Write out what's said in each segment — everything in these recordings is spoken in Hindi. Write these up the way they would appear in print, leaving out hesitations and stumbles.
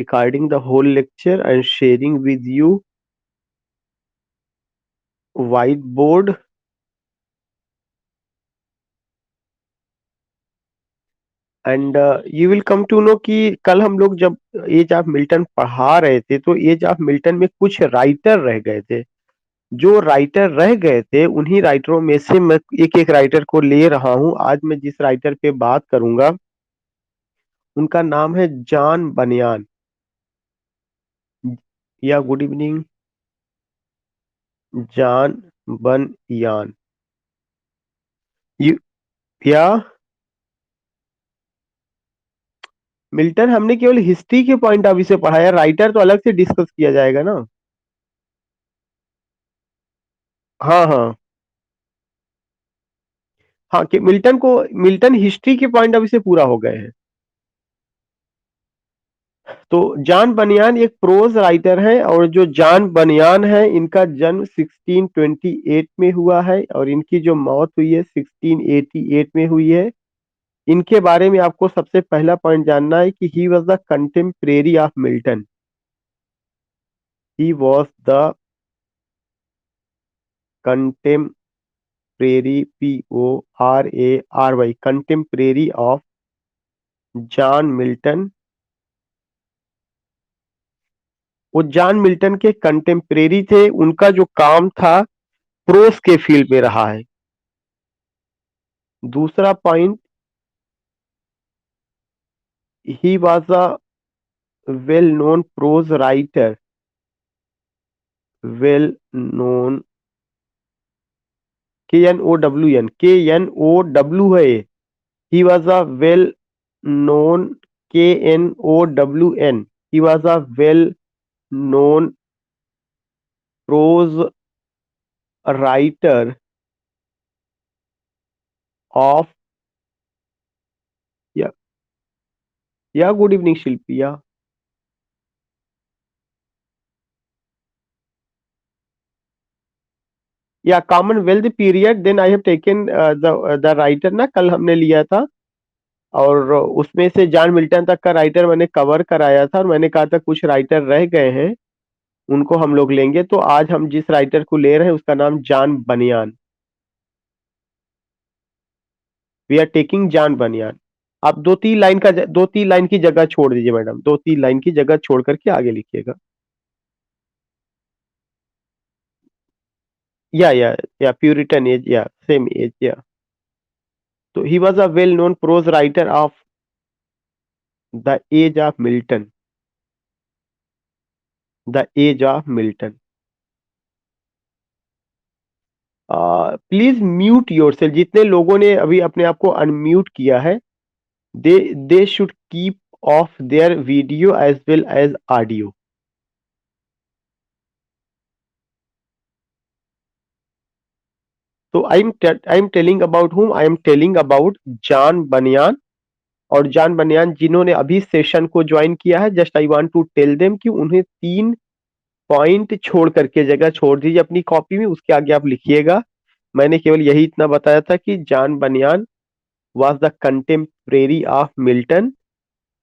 recording the whole lecture and sharing with you whiteboard and you will come to know कि कल हम लोग जब एज ऑफ मिल्टन पढ़ा रहे थे तो एज ऑफ मिल्टन में कुछ राइटर रह गए थे। जो राइटर रह गए थे उन्हीं राइटरों में से मैं एक एक राइटर को ले रहा हूं। आज मैं जिस राइटर पे बात करूंगा उनका नाम है जॉन बनियान। या गुड इवनिंग जॉन बनियान। यू या मिल्टन हमने केवल हिस्ट्री के पॉइंट ऑफ व्यू से पढ़ा है, राइटर तो अलग से डिस्कस किया जाएगा ना। हाँ हाँ हाँ, कि मिल्टन हिस्ट्री के पॉइंट ऑफ व्यू से पूरा हो गए हैं। तो जॉन बनियान एक प्रोज राइटर है और जो जॉन बनियान है इनका जन्म 1628 में हुआ है और इनकी जो मौत हुई है 1688 में हुई है। इनके बारे में आपको सबसे पहला पॉइंट जानना है कि he was the contemporary of Milton. He was the contemporary, PORARY, contemporary of John Milton. वो जॉन मिल्टन के कंटेम्परेरी थे, उनका जो काम था प्रोस के फील्ड में रहा है। दूसरा point, he was a well known prose writer, well known, KNOWN है। He was a well known, KNOWN, he was a well known prose writer of, या गुड इवनिंग शिल्पी। या commonwealth period, then I have taken the writer ना, कल हमने लिया था और उसमें से जॉन मिल्टन तक का राइटर मैंने कवर कराया था और मैंने कहा था कुछ राइटर रह गए हैं उनको हम लोग लेंगे। तो आज हम जिस राइटर को ले रहे हैं उसका नाम जॉन बनियान। वी आर टेकिंग जॉन बनियान। आप दो तीन लाइन की जगह छोड़ दीजिए मैडम, दो तीन लाइन की जगह छोड़ करके आगे लिखिएगा। या प्यूरिटन एज, या सेम एज, या। तो he was a well known prose writer of the age of Milton, the age of Milton. Please mute yourself, जितने लोगों ने अभी अपने आप को अनम्यूट किया है they should keep off their video as well as audio. तो I am telling about whom, I am telling about John Bunyan. और जॉन बनियान जिन्होंने अभी सेशन को ज्वाइन किया है, just I want to tell them कि उन्हें 3 पॉइंट छोड़ करके जगह छोड़ दीजिए अपनी कॉपी में, उसके आगे आप लिखिएगा। मैंने केवल यही इतना बताया था कि John Bunyan was the contemporary of Milton.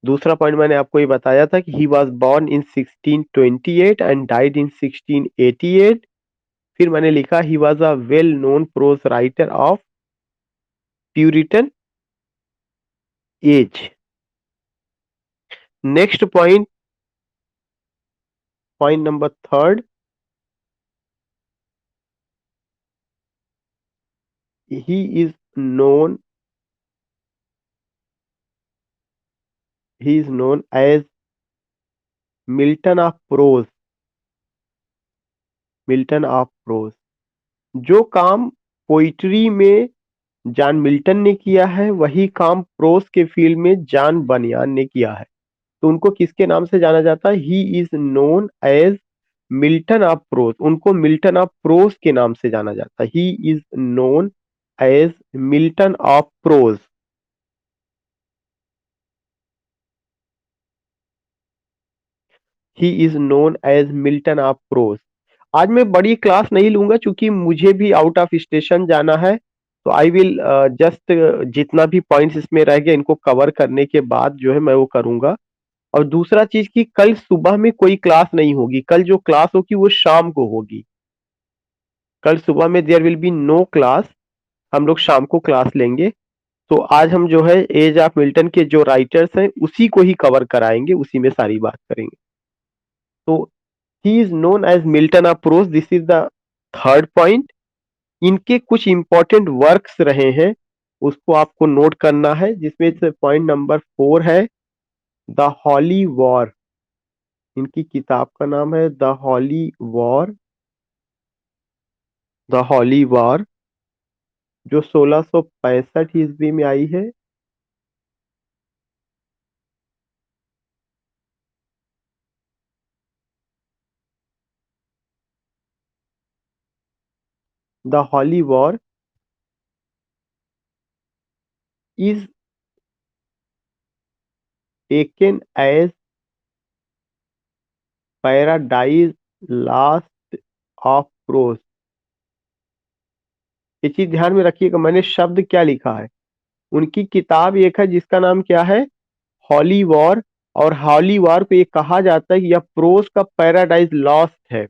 दूसरा पॉइंट मैंने आपको ये बताया था कि he was born in 1628 and died in 1688। फिर मैंने लिखा he was a well known prose writer of Puritan age. Next point, point number third, he is known, he is known as Milton of prose, Milton of prose. जो काम पोइट्री में जॉन मिल्टन ने किया है वही काम प्रोज के फील्ड में जॉन बनियान ने किया है। तो उनको किसके नाम से जाना जाता है? He is known as Milton of prose. उनको मिल्टन ऑफ प्रोज के नाम से जाना जाता है। He is known as Milton of prose. He is known as Milton of prose. आज मैं बड़ी क्लास नहीं लूंगा क्योंकि मुझे भी आउट ऑफ स्टेशन जाना है। तो आई विल जस्ट जितना भी पॉइंट्स इसमें रह गए इनको कवर करने के बाद जो है मैं वो करूंगा। और दूसरा चीज कि कल सुबह में कोई क्लास नहीं होगी, कल जो क्लास होगी वो शाम को होगी। कल सुबह में there will be no class, हम लोग शाम को क्लास लेंगे। तो आज हम जो है एज ऑफ मिल्टन के जो राइटर्स हैं उसी को ही कवर कराएंगे, उसी में सारी बात करेंगे। तो he is known as Milton of prose, this is the third point. इनके कुछ इंपॉर्टेंट वर्क्स रहे हैं, उसको आपको नोट करना है, जिसमें से पॉइंट नंबर 4 है द हॉली वॉर। इनकी किताब का नाम है the Holy War, the Holy War, जो 1665 ईस्वी में आई है। The Holy War is taken as Paradise Lost of prose. ये चीज ध्यान में रखिएगा, मैंने शब्द क्या लिखा है। उनकी किताब एक है जिसका नाम क्या है, हॉली वॉर। और हॉली वॉर को ये कहा जाता है कि यह प्रोज का पैराडाइज लॉस्ट है।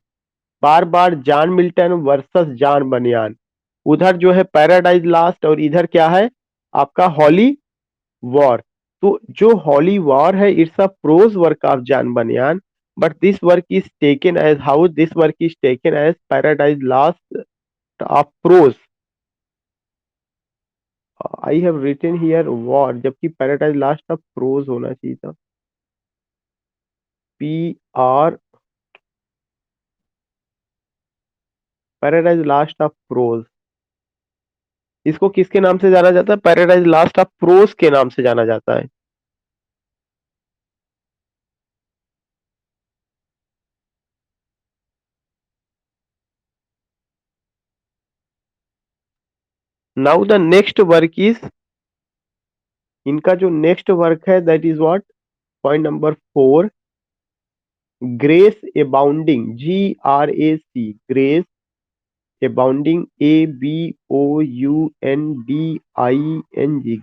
बार बार जॉन मिल्टन वर्सेस जॉन बनियान, उधर जो है पैराडाइज लास्ट और इधर क्या है आपका हॉली वॉर। तो जो हॉली वॉर है it's a prose work of John Bunyan, but this work is taken as how this work is taken as Paradise Lost of prose. I have written here war, जबकि पैराडाइज लास्ट ऑफ प्रोज होना चाहिए था। P R, Paradise Lost of prose, इसको किसके नाम से जाना जाता है, पैराडाइज लास्ट ऑफ प्रोज के नाम से जाना जाता है। Now the next work is, इनका जो नेक्स्ट वर्क है that is what, point number 4, Grace Abounding, GRAC, Grace Abounding, ABOUNDING,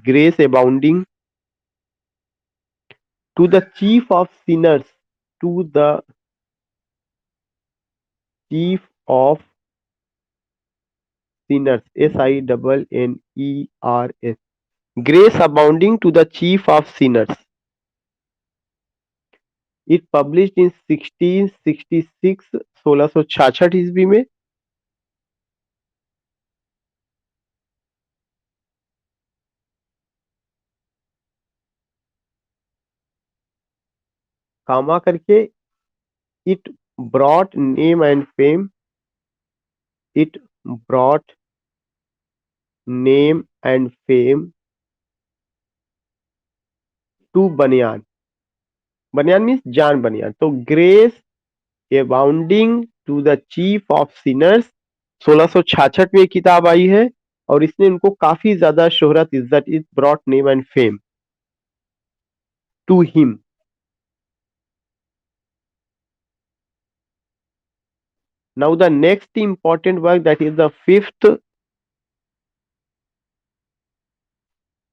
Grace Abounding to the chief of sinners, to the chief of sinners, SINNERS, grace abounding to the chief of sinners. It published in 1666, 1666 ईस्वी में। कामा करके, it brought name and fame, it brought name and fame to बनियान, बनियान मीन्स जान बनियान। तो Grace Abounding to the chief of sinners 1666 में ये किताब आई है, और इसने उनको काफी ज्यादा शोहरत, इज्जत, it brought name and fame to him. Now the next important work, that is the fifth,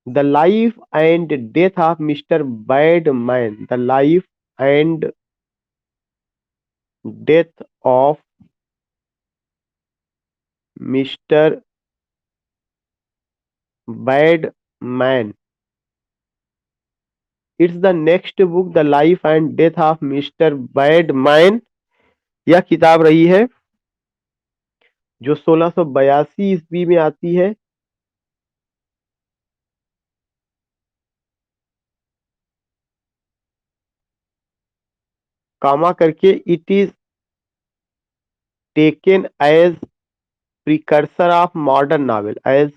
the life and death of Mr. Badman, the life and death of Mr. Badman. It's the next book, the life and death of Mr. Badman। यह किताब रही है जो 1682 ईस्वी में आती है। कामा करके, it is taken as precursor of modern novel, as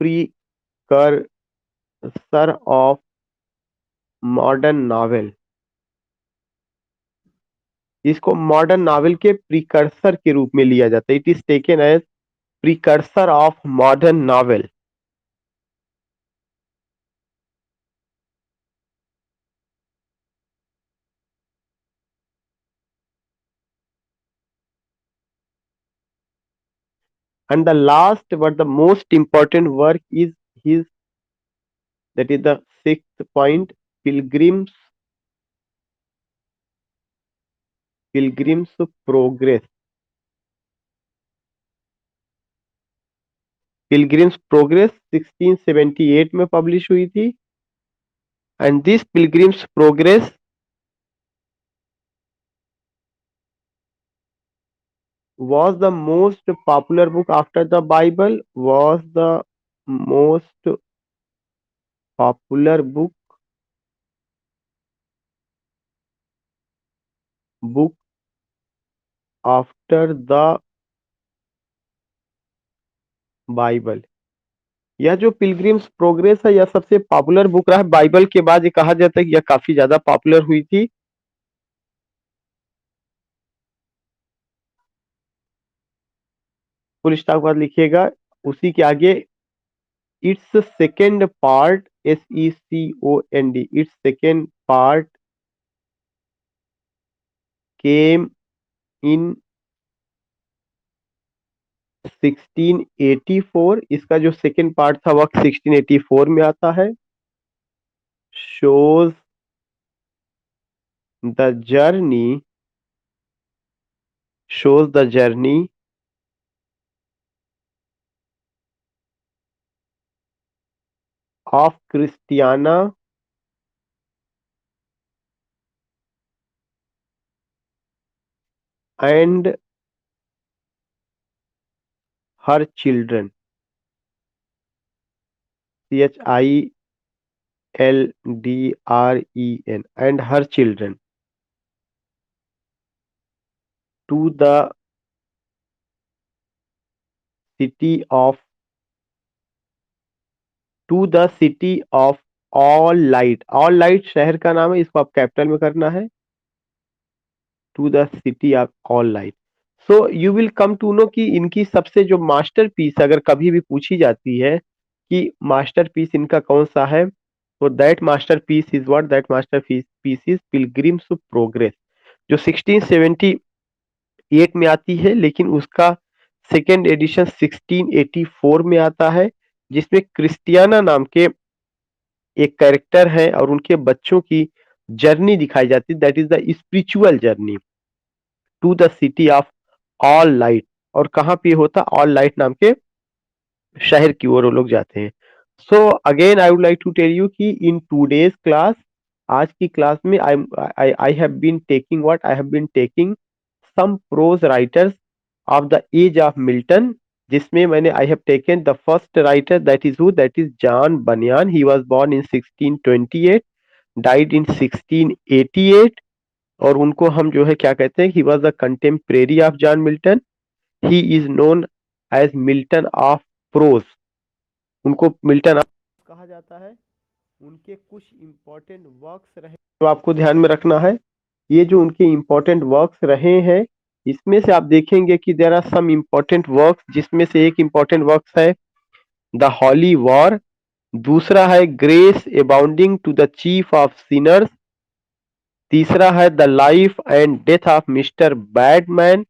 precursor of modern novel. इसको मॉडर्न नॉवेल के प्रिकर्सर के रूप में लिया जाता है। It is taken as precursor of modern novel. And the last but the most important work is his, that is the sixth point, Pilgrim's pilgrims progress, pilgrims progress 1678 में पब्लिश हुई थी। And this pilgrims progress was the most popular book after the Bible, was the most popular book after the Bible. यह जो पिलग्रिम्स प्रोग्रेस है यह सबसे पॉपुलर बुक रहा है बाइबल के बाद। ये कहा जाता है कि यह काफी ज्यादा पॉपुलर हुई थी। फुल स्टॉप के बाद लिखिएगा उसी के आगे, it's second part, SECOND, it's second part came in 1684। इसका जो सेकेंड पार्ट था वह 1684 में आता है। shows the journey, shows the journey of Christiana and her children, CHILDREN, and her children to the city of, to the city of all light। all light शहर का नाम है, इसको आप कैपिटल में करना है, to the city of all light. So you will come to know कि इनकी सबसे जो मास्टरपीस अगर कभी भी पूछी जाती है कि मास्टरपीस इनका कौन सा है, तो that masterpiece is what, that masterpiece is pilgrims progress, जो 1678 में आती है, लेकिन उसका सेकेंड एडिशन 1684 में आता है, जिसमें क्रिस्टियाना नाम के एक कैरेक्टर है और उनके बच्चों की जर्नी दिखाई जाती है, that is the spiritual journey to the city of all light. और कहाँ पे होता, ऑल लाइट नाम के शहर की ओर वो लोग जाते हैं। So again I would like to tell you कि इन टूडेज क्लास, आज की क्लास में I have been taking what, I have been taking some prose writers of the age of Milton, जिसमें मैंने I have taken the first writer, that is who, that is John Bunyan. He was born in 1628, died in 1688, और उनको हम जो है क्या कहते हैं, he was the contemporary of John Milton. He is known as Milton of prose, उनको मिल्टन कहा जाता है। उनके कुछ इंपॉर्टेंट वर्क्स रहे तो आपको ध्यान में रखना है। ये जो उनके इंपॉर्टेंट वर्क्स रहे हैं, इसमें से आप देखेंगे कि there are some important works, जिसमें से एक इंपॉर्टेंट वर्क्स है द हॉली वॉर, दूसरा है Grace Abounding to the chief of sinners, तीसरा है the life and death of mister Badman,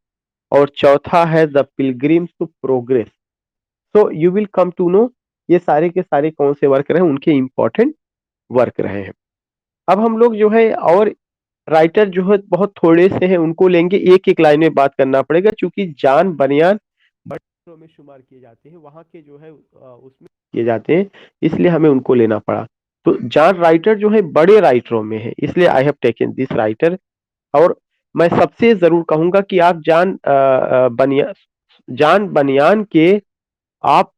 और चौथा है the Pilgrim's to progress. So you will come to know ये सारे के सारे कौन से वर्क रहे, उनके इंपॉर्टेंट वर्क रहे हैं। अब हम लोग जो है और राइटर जो है बहुत थोड़े से हैं, उनको लेंगे, एक एक लाइन में बात करना पड़ेगा, क्योंकि जान बनियान बड़े में शुमार किए जाते हैं, वहां के जो है उसमें किए जाते हैं, इसलिए हमें उनको लेना पड़ा। तो जान राइटर जो है बड़े राइटरों में है, इसलिए आई हैव टेकन दिस राइटर। और मैं सबसे जरूर कहूंगा कि आप जान बनियान के आप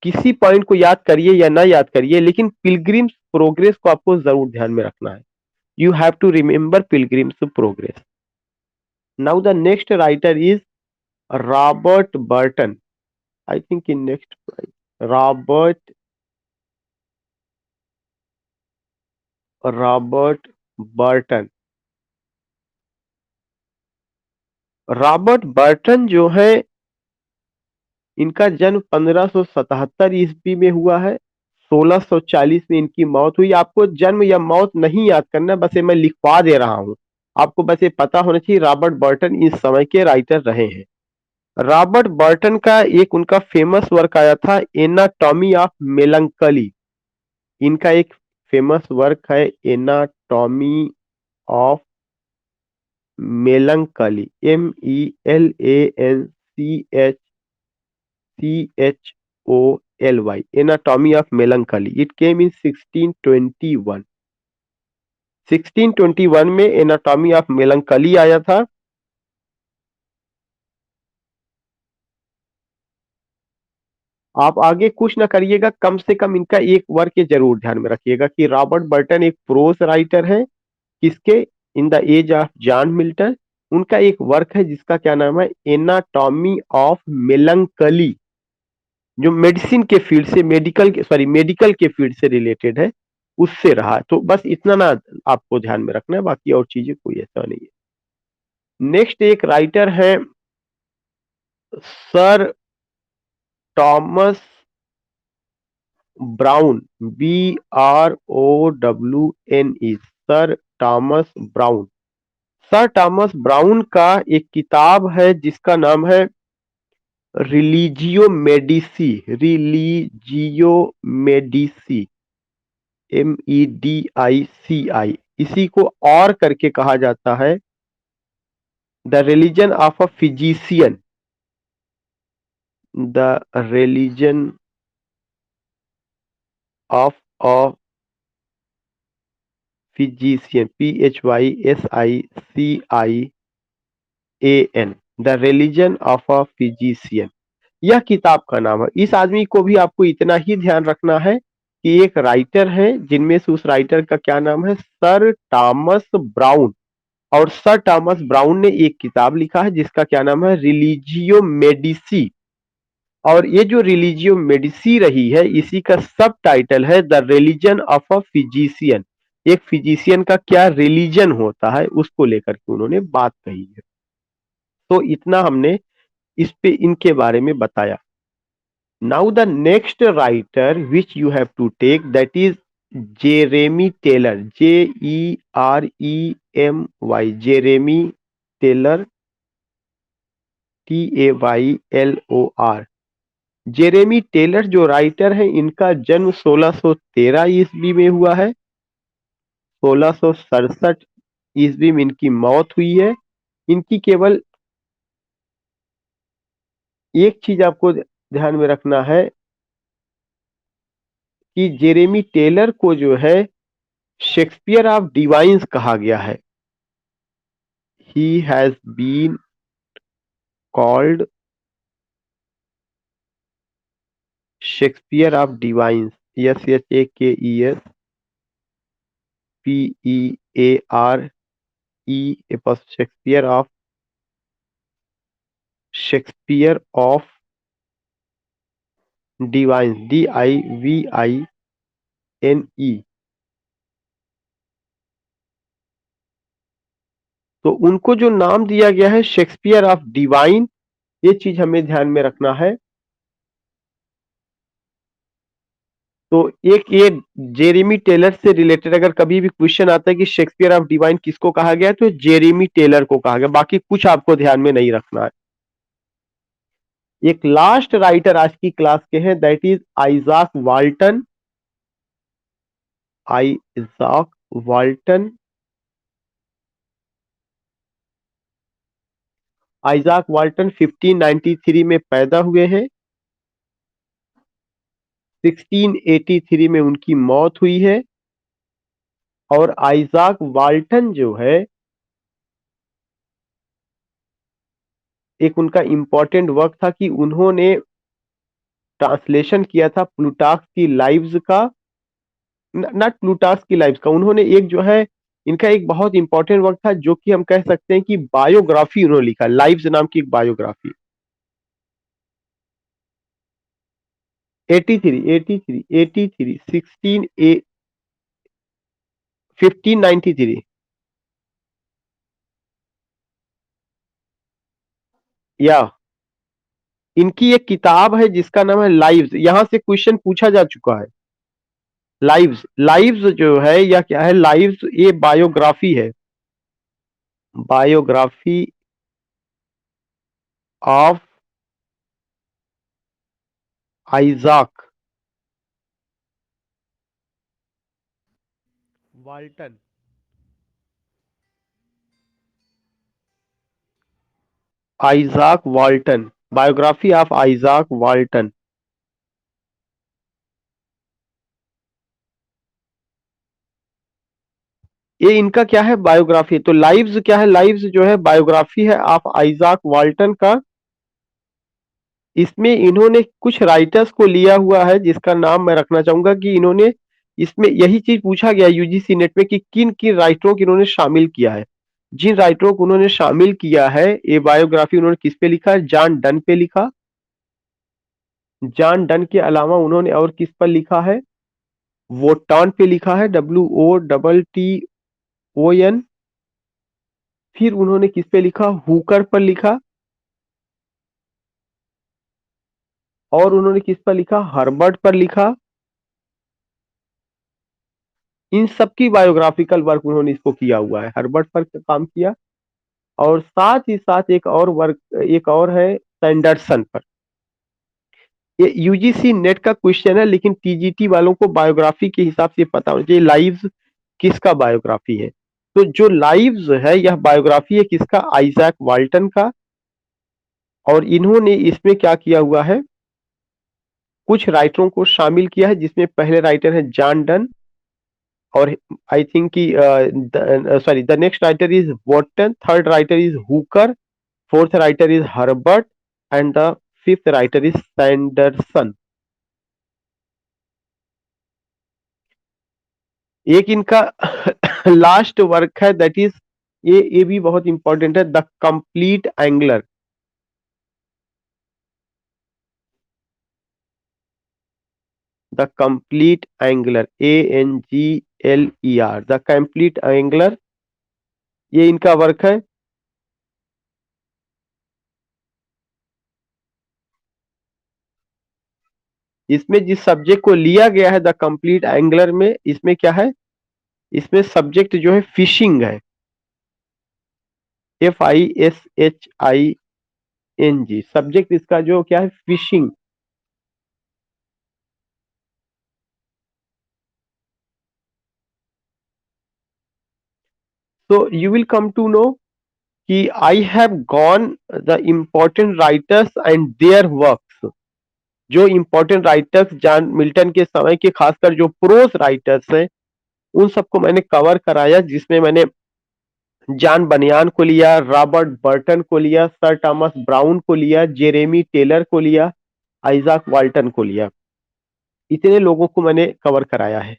किसी पॉइंट को याद करिए या ना याद करिए, लेकिन पिलग्रिम्स प्रोग्रेस को आपको जरूर ध्यान में रखना है। You have to remember Pilgrim's Progress. Now the next writer is Robert Burton. I think in next Robert Robert Burton. Robert Burton जो है, इनका जन्म 1577 ईस्वी में हुआ है, 1640 में इनकी मौत हुई। आपको जन्म या मौत नहीं याद करना, बस ये मैं लिखवा दे रहा हूं, आपको बस ये पता होना चाहिए रॉबर्ट बर्टन इस समय के राइटर रहे हैं। रॉबर्ट बर्टन का एक उनका फेमस वर्क आया था, एनाटॉमी ऑफ मेलंकली। इनका एक फेमस वर्क है anatomy of Melancholy, Melancholy, Anatomy of Melancholy. It came in 1621। 1621 में एनाटॉमी ऑफ मेलंकली आया था। आप आगे कुछ ना करिएगा, कम से कम इनका एक वर्क ये जरूर ध्यान में रखिएगा कि रॉबर्ट बर्टन एक प्रोज राइटर है। किसके? In the age of John Milton. उनका एक वर्क है जिसका क्या नाम है? एनाटॉमी ऑफ मेलंकली, जो मेडिसिन के फील्ड से, मेडिकल के फील्ड से रिलेटेड है, उससे रहा है। तो बस इतना ना आपको ध्यान में रखना है, बाकी और चीजें कोई ऐसा नहीं है। नेक्स्ट एक राइटर है sir Thomas brown, BROWN, sir Thomas brown. Sir Thomas brown का एक किताब है जिसका नाम है रिलीजियो मेडिसी, MEDICI। इसी को और करके कहा जाता है the religion of a physician, the religion of a physician, PHYSICIAN, the religion of a physician. यह किताब का नाम है। इस आदमी को भी आपको इतना ही ध्यान रखना है कि एक राइटर है, जिनमें से उस राइटर का क्या नाम है? Sir Thomas brown. और सर टॉमस ब्राउन ने एक किताब लिखा है जिसका क्या नाम है? Religio Medici. और ये जो रिलीजियो मेडिसी रही है, इसी का सब टाइटल है the religion of a physician. एक फिजिशियन का क्या रिलीजन होता है, उसको लेकर के उन्होंने बात कही है। तो इतना हमने इस पे इनके बारे में बताया। Now the next writer which you have to take, that is Jeremy Taylor, Jeremy, Jeremy Taylor, TAYLOR। Jeremy Taylor जो राइटर है, इनका जन्म 1613 ईस्वी में हुआ है। 1667 ईस्वी में इनकी मौत हुई है। इनकी केवल एक चीज आपको ध्यान में रखना है कि जेरेमी टेलर को जो है शेक्सपियर ऑफ डिवाइन्स कहा गया है। He has been called Shakespeare of Divines, Shakespeare, Shakespeare of Divines, DIVINE। तो उनको जो नाम दिया गया है शेक्सपियर ऑफ डिवाइन, ये चीज हमें ध्यान में रखना है। तो एक ये जेरेमी टेलर से रिलेटेड अगर कभी भी क्वेश्चन आता है कि शेक्सपियर ऑफ डिवाइन किसको कहा गया, तो जेरेमी टेलर को कहा गया। बाकी कुछ आपको ध्यान में नहीं रखना है। एक लास्ट राइटर आज की क्लास के हैं, that is आइजाक Walton. आइजाक Walton. आइजाक Walton 1593 में पैदा हुए हैं। 1683 में उनकी मौत हुई है। और आइजाक वाल्टन जो है, एक उनका इंपॉर्टेंट वर्क था कि उन्होंने ट्रांसलेशन किया था प्लूटार्क की लाइव्स का, नॉट प्लूटार्क की लाइव्स का, उन्होंने एक जो है, इनका एक बहुत इंपॉर्टेंट वर्क था जो कि हम कह सकते हैं कि बायोग्राफी उन्होंने लिखा, लाइव्स नाम की एक बायोग्राफी। 83 1593। या इनकी एक किताब है जिसका नाम है लाइव्स। यहां से क्वेश्चन पूछा जा चुका है। लाइव्स, लाइव्स जो है या क्या है? लाइव्स ये बायोग्राफी है, biography of आइजाक Walton. आइजाक Walton, biography of आइजाक Walton. ये इनका क्या है, बायोग्राफी। तो लाइव्स क्या है, लाइव्स जो है बायोग्राफी है ऑफ आइजाक वाल्टन का। इसमें इन्होंने कुछ राइटर्स को लिया हुआ है जिसका नाम मैं रखना चाहूंगा कि इन्होंने, इसमें यही चीज पूछा गया यूजीसी नेट में कि किन किन राइटरों को इन्होंने शामिल किया है। जिन राइटरों को उन्होंने शामिल किया है, ये बायोग्राफी उन्होंने किस पे लिखा है, जॉन डन पे लिखा। जॉन डन के अलावा उन्होंने और किस पर लिखा है, वोटान पे लिखा है, WOTTON। फिर उन्होंने किस पे लिखा, हुकर पर लिखा। और उन्होंने किस पर लिखा, हर्बर्ट पर लिखा। इन सबकी बायोग्राफिकल वर्क उन्होंने इसको किया हुआ है, हर्बर्ट पर काम किया। और साथ ही साथ एक और वर्क, एक और है सैंडरसन पर। ये यूजीसी नेट का क्वेश्चन है, लेकिन टीजीटी वालों को बायोग्राफी के हिसाब से पता होना चाहिए लाइव्स किसका बायोग्राफी है। तो जो लाइव्स है यह बायोग्राफी है किसका, आइजैक वाल्टन का। और इन्होंने इसमें क्या किया हुआ है, कुछ राइटरों को शामिल किया है, जिसमें पहले राइटर है जॉन डन। और आई थिंक कि sorry, the next writer is Wotton, third writer is Hooker, fourth writer is Herbert, and the fifth writer is Sanderson. एक इनका लास्ट वर्क है, दैट इज, ये भी बहुत इंपॉर्टेंट है, the complete angler. The complete angler, ANGLER, the complete angler, ये इनका वर्क है। इसमें जिस सब्जेक्ट को लिया गया है द कंप्लीट एंगलर में, इसमें क्या है, इसमें सब्जेक्ट जो है फिशिंग है, FISHING। सब्जेक्ट इसका जो क्या है, fishing. So you will come to know कि I have gone the important writers and their works। जो important writers जॉन मिल्टन के समय के, खासकर जो प्रोस राइटर्स हैं, उन सबको मैंने कवर कराया, जिसमें मैंने जॉन बनियान को लिया, रॉबर्ट बर्टन को लिया, सर थॉमस ब्राउन को लिया, जेरेमी टेलर को लिया, आइजैक वाल्टन को लिया। इतने लोगों को मैंने कवर कराया है।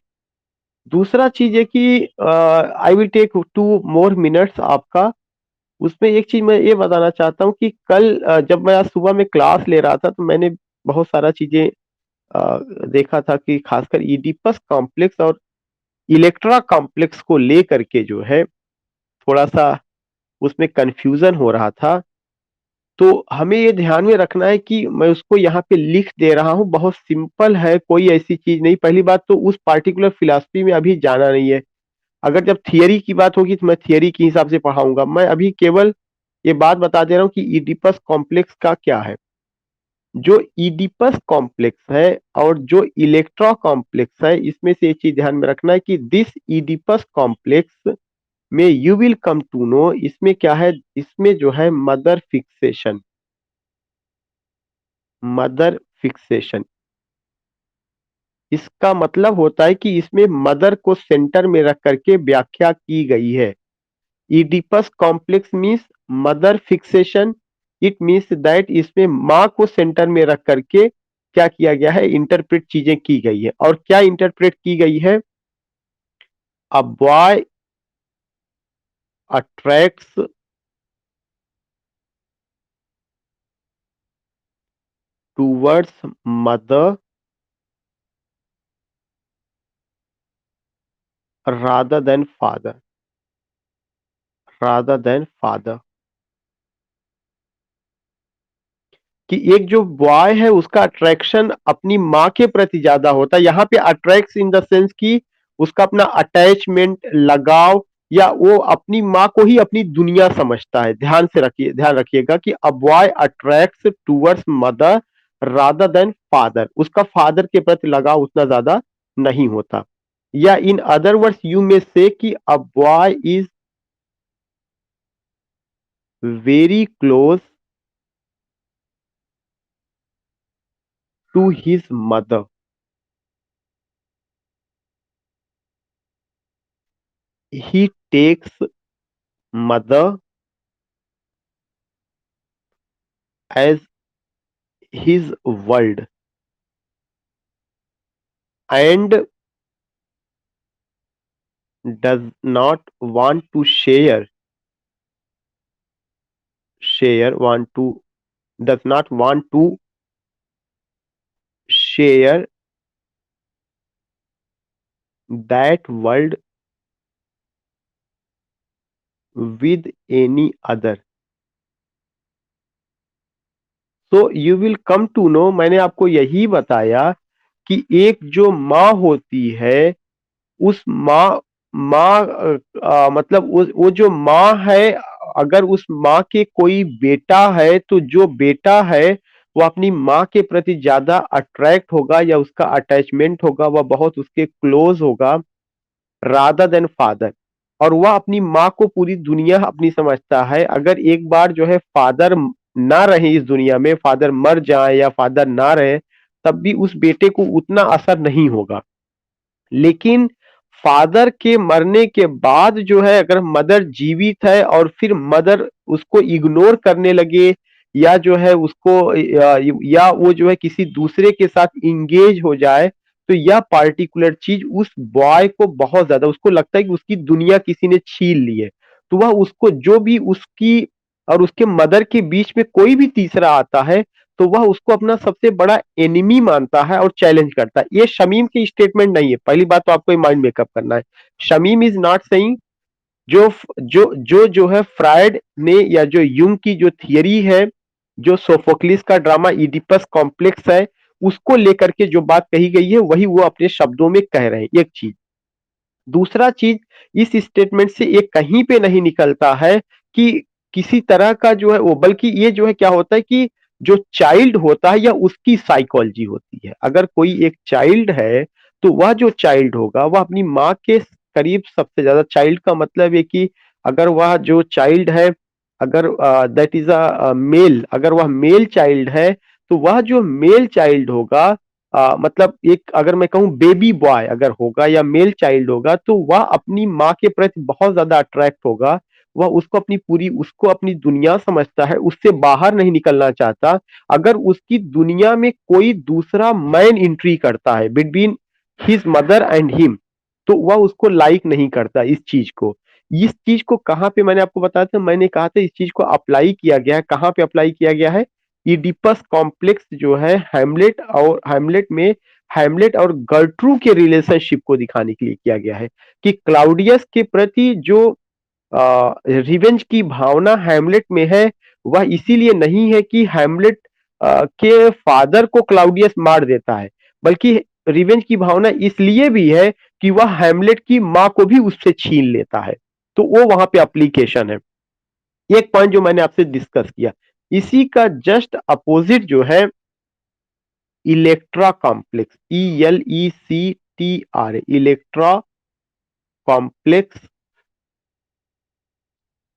दूसरा चीज है कि I will take 2 more minutes आपका। उसमें एक चीज मैं ये बताना चाहता हूँ कि कल जब मैं आज सुबह में क्लास ले रहा था, तो मैंने बहुत सारा चीजें देखा था कि खासकर इडिपस कॉम्प्लेक्स और इलेक्ट्रा कॉम्प्लेक्स को लेकर के जो है थोड़ा सा उसमें कंफ्यूजन हो रहा था। तो हमें ये ध्यान में रखना है कि मैं उसको यहाँ पे लिख दे रहा हूँ, बहुत सिंपल है, कोई ऐसी चीज नहीं। पहली बात तो उस पार्टिकुलर फिलॉसफी में अभी जाना नहीं है। अगर जब थियरी की बात होगी तो मैं थियरी के हिसाब से पढ़ाऊंगा। मैं अभी केवल ये बात बता दे रहा हूँ कि इडिपस कॉम्प्लेक्स का क्या है। जो इडिपस कॉम्प्लेक्स है और जो इलेक्ट्रा कॉम्प्लेक्स है, इसमें से एक चीज ध्यान में रखना है कि दिस इडिपस कॉम्प्लेक्स में you will come to know, इसमें क्या है, इसमें जो है मदर फिक्सेशन, मदर फिक्सेशन। इसका मतलब होता है कि इसमें मदर को सेंटर में रख करके व्याख्या की गई है। Oedipus complex means mother fixation. It means that इसमें माँ को सेंटर में रख करके क्या किया गया है, इंटरप्रेट चीजें की गई है। और क्या इंटरप्रेट की गई है, a boy attracts towards mother rather than father, rather than father। कि एक जो बॉय है उसका अट्रैक्शन अपनी माँ के प्रति ज्यादा होता है। यहाँ पे अट्रैक्ट्स इन द सेंस कि उसका अपना अटैचमेंट, लगाव, या वो अपनी माँ को ही अपनी दुनिया समझता है। ध्यान से रखिए, ध्यान रखिएगा कि a boy attracts towards mother rather than father, उसका फादर के प्रति लगाव उतना ज्यादा नहीं होता। या इन अदर वर्ड्स यू में से कि a boy is very close to his mother. He takes mother as his world and does not want to share want to does not want to share that world with any other. So you will come to know, मैंने आपको यही बताया कि एक जो माँ होती है, उस माँ मतलब वो जो माँ है, अगर उस माँ के कोई बेटा है तो जो बेटा है वो अपनी माँ के प्रति ज्यादा अट्रैक्ट होगा या उसका अटैचमेंट होगा, वह बहुत उसके क्लोज होगा रादर देन फादर। और वह अपनी माँ को पूरी दुनिया अपनी समझता है। अगर एक बार जो है फादर ना रहे इस दुनिया में, फादर मर जाए या फादर ना रहे, तब भी उस बेटे को उतना असर नहीं होगा। लेकिन फादर के मरने के बाद जो है, अगर मदर जीवित है और फिर मदर उसको इग्नोर करने लगे या जो है उसको या वो जो है किसी दूसरे के साथ इंगेज हो जाए, तो यह पार्टिकुलर चीज उस बॉय को बहुत ज्यादा, उसको लगता है कि उसकी दुनिया किसी ने छीन ली है। तो वह उसको जो भी उसकी और उसके मदर के बीच में कोई भी तीसरा आता है, तो वह उसको अपना सबसे बड़ा एनिमी मानता है और चैलेंज करता है। ये शमीम की स्टेटमेंट नहीं है, पहली बात तो आपको माइंड मेकअप करना है। शमीम इज नॉट सेइंग, जो जो है फ्रायड ने या जो यूंग की जो थियरी है, जो सोफोक्लिस का ड्रामा इडिपस कॉम्प्लेक्स है, उसको लेकर के जो बात कही गई है वही वो अपने शब्दों में कह रहे हैं, एक चीज। दूसरा चीज, इस स्टेटमेंट से ये कहीं पे नहीं निकलता है कि किसी तरह का जो है वो, बल्कि ये जो है क्या होता है कि जो चाइल्ड होता है या उसकी साइकोलॉजी होती है। अगर कोई एक चाइल्ड है तो वह जो चाइल्ड होगा वह अपनी माँ के करीब सबसे ज्यादा, चाइल्ड का मतलब है कि अगर वह जो चाइल्ड है, अगर दैट इज अ मेल, अगर वह मेल चाइल्ड है, तो वह जो मेल चाइल्ड होगा, मतलब एक अगर मैं कहूं बेबी बॉय अगर होगा या मेल चाइल्ड होगा, तो वह अपनी माँ के प्रति बहुत ज्यादा अट्रैक्ट होगा। वह उसको अपनी पूरी, उसको अपनी दुनिया समझता है, उससे बाहर नहीं निकलना चाहता। अगर उसकी दुनिया में कोई दूसरा मैन एंट्री करता है between his mother and him, तो वह उसको लाइक नहीं करता। इस चीज को कहाँ पे मैंने आपको बताया था, मैंने कहा था इस चीज को अप्लाई किया गया है, कहाँ पे अप्लाई किया गया है? इडिपस कॉम्प्लेक्स जो है हैमलेट और गर्ट्रू के रिलेशनशिप को दिखाने के लिए किया गया है कि क्लाउडियस के प्रति जो रिवेंज की भावना हैमलेट में है, वह इसीलिए नहीं है कि हैमलेट के फादर को क्लाउडियस मार देता है, बल्कि रिवेंज की भावना इसलिए भी है कि वह हैमलेट की मां को भी उससे छीन लेता है। तो वो वहां पे एप्लीकेशन है। एक पॉइंट जो मैंने आपसे डिस्कस किया, इसी का जस्ट अपोजिट जो है Electra complex, ELECTRA, Electra complex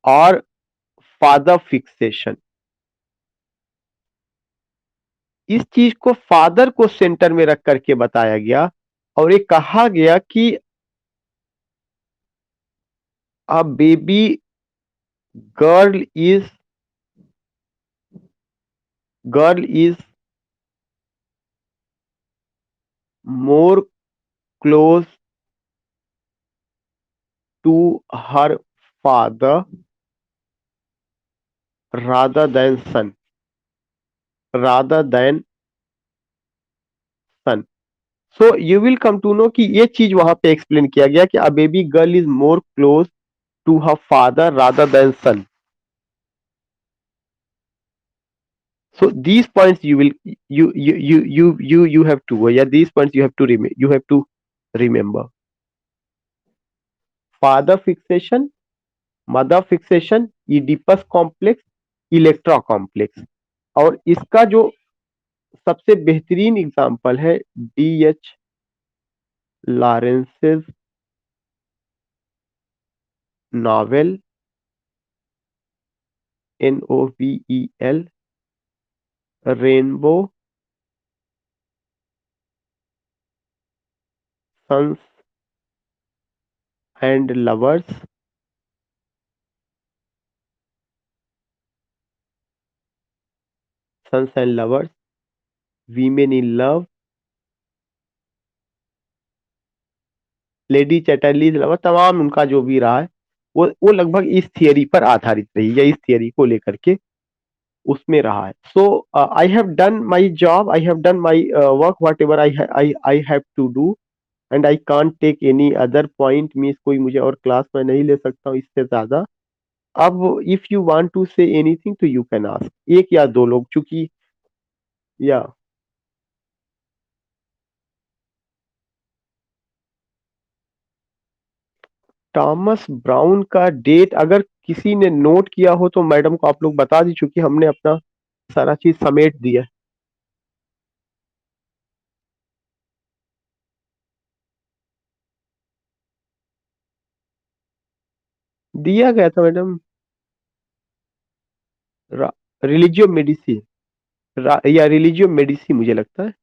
और फादर फिक्सेशन। इस चीज को फादर को सेंटर में रख करके बताया गया और ये कहा गया कि a baby girl is girl is more close to her father rather than son rather than son. So you will come to know कि ये चीज वहां पे एक्सप्लेन किया गया कि a baby girl is more close to her father rather than son. So these points you have to, yeah, these points you have to remember. Father fixation, mother fixation, Oedipus complex, Electra complex. और इसका जो सबसे बेहतरीन एग्जाम्पल है DH Lawrence's novel NOVEL Rainbow Sons and Lovers, Sons and Lovers, Women in Love, Lady Chatterley's Lover, तमाम उनका जो भी रहा है वो लगभग इस थियरी पर आधारित रही या इस थियरी को लेकर के उसमें रहा है. So I have done my job, I have done my work, whatever I have to do, and I can't take any other point, means कोई मुझे और क्लास में नहीं ले सकता हूँ इससे ज्यादा. अब if you want to say anything तो यू कैन आस्क, एक या दो लोग, चूंकि या थॉमस ब्राउन का डेट अगर किसी ने नोट किया हो तो मैडम को आप लोग बता दी, चूंकि हमने अपना सारा चीज समेट दिया. दिया गया था मैडम. रिलीजियो मेडिसी, या रिलीजियो मेडिसी मुझे लगता है.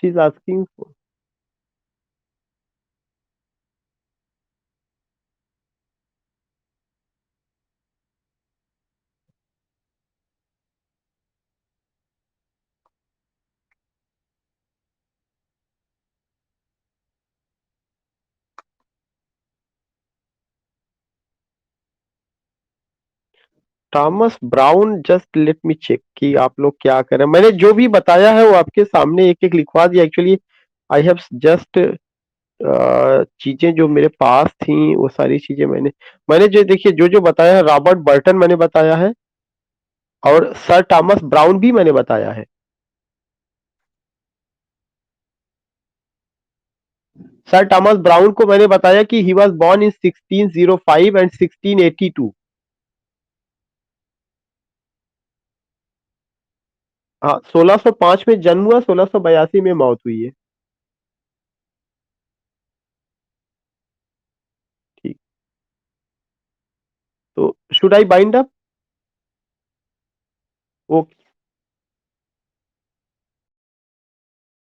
She is asking. Thomas Browne, just let me check कि आप लोग क्या कर रहे हैं. मैंने जो भी बताया है वो आपके सामने एक एक लिखवा दिया. एक्चुअली आई हैव जस्ट चीजें जो मेरे पास थी वो सारी चीजें मैंने मैंने जो देखिए जो जो बताया है, रॉबर्ट बर्टन मैंने बताया है और सर थॉमस ब्राउन भी मैंने बताया है. सर थॉमस ब्राउन को मैंने बताया कि he was born in 1605 and 1682. हाँ, 1605 में जन्म हुआ, 1682 में मौत हुई है. ठीक. तो should I bind up? Okay.